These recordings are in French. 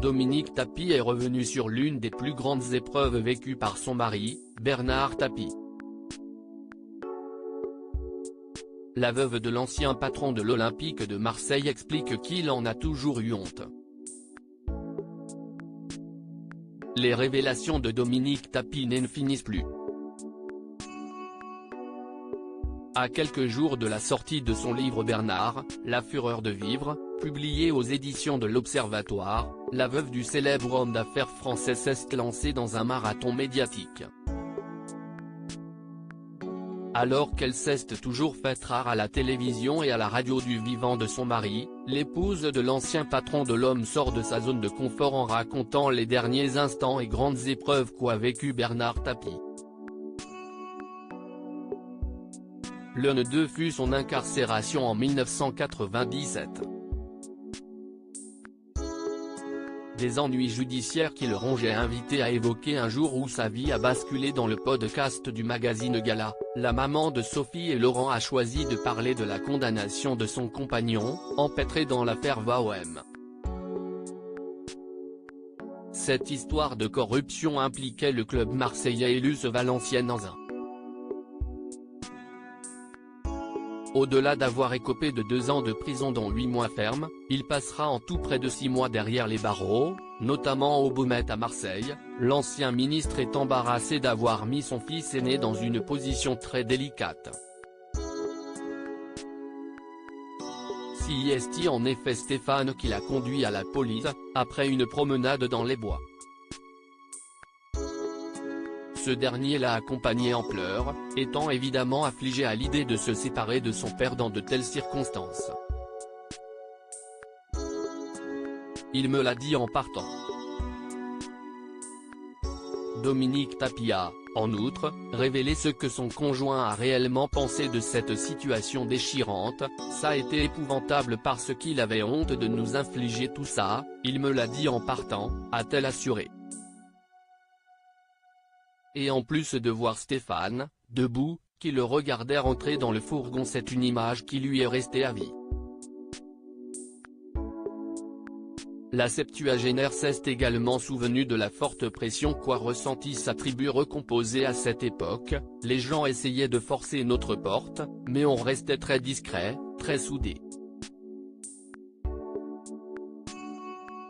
Dominique Tapie est revenue sur l'une des plus grandes épreuves vécues par son mari, Bernard Tapie. La veuve de l'ancien patron de l'Olympique de Marseille explique qu'il en a toujours eu honte. Les révélations de Dominique Tapie ne finissent plus. À quelques jours de la sortie de son livre Bernard, La fureur de vivre, publié aux éditions de l'Observatoire, la veuve du célèbre homme d'affaires français s'est lancée dans un marathon médiatique. Alors qu'elle s'est toujours faite rare à la télévision et à la radio du vivant de son mari, l'épouse de l'ancien patron de l'Homme sort de sa zone de confort en racontant les derniers instants et grandes épreuves qu'a vécu Bernard Tapie. L'un d'eux fut son incarcération en 1997. Des ennuis judiciaires qui le rongeaient, invité à évoquer un jour où sa vie a basculé dans le podcast du magazine Gala, la maman de Sophie et Laurent a choisi de parler de la condamnation de son compagnon, empêtré dans l'affaire VAOM. Cette histoire de corruption impliquait le club marseillais et l'US Valenciennes-Anzin. Au-delà d'avoir écopé de 2 ans de prison dont 8 mois fermes, il passera en tout près de 6 mois derrière les barreaux, notamment au Baumettes à Marseille. L'ancien ministre est embarrassé d'avoir mis son fils aîné dans une position très délicate. Si est en effet Stéphane qui l'a conduit à la police, après une promenade dans les bois. Ce dernier l'a accompagné en pleurs, étant évidemment affligé à l'idée de se séparer de son père dans de telles circonstances. Il me l'a dit en partant. Dominique Tapie a, en outre, révélé ce que son conjoint a réellement pensé de cette situation déchirante. Ça a été épouvantable parce qu'il avait honte de nous infliger tout ça, il me l'a dit en partant, a-t-elle assuré. Et en plus de voir Stéphane, debout, qui le regardait rentrer dans le fourgon, c'est une image qui lui est restée à vie. La septuagénaire s'est également souvenue de la forte pression qu'a ressentie sa tribu recomposée à cette époque. Les gens essayaient de forcer notre porte, mais on restait très discret, très soudés.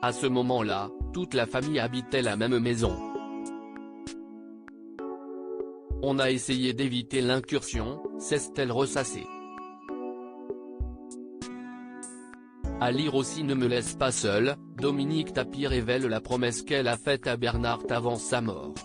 À ce moment-là, toute la famille habitait la même maison. On a essayé d'éviter l'incursion, s'est-elle ressassée. À lire aussi Ne me laisse pas seul, Dominique Tapie révèle la promesse qu'elle a faite à Bernard avant sa mort.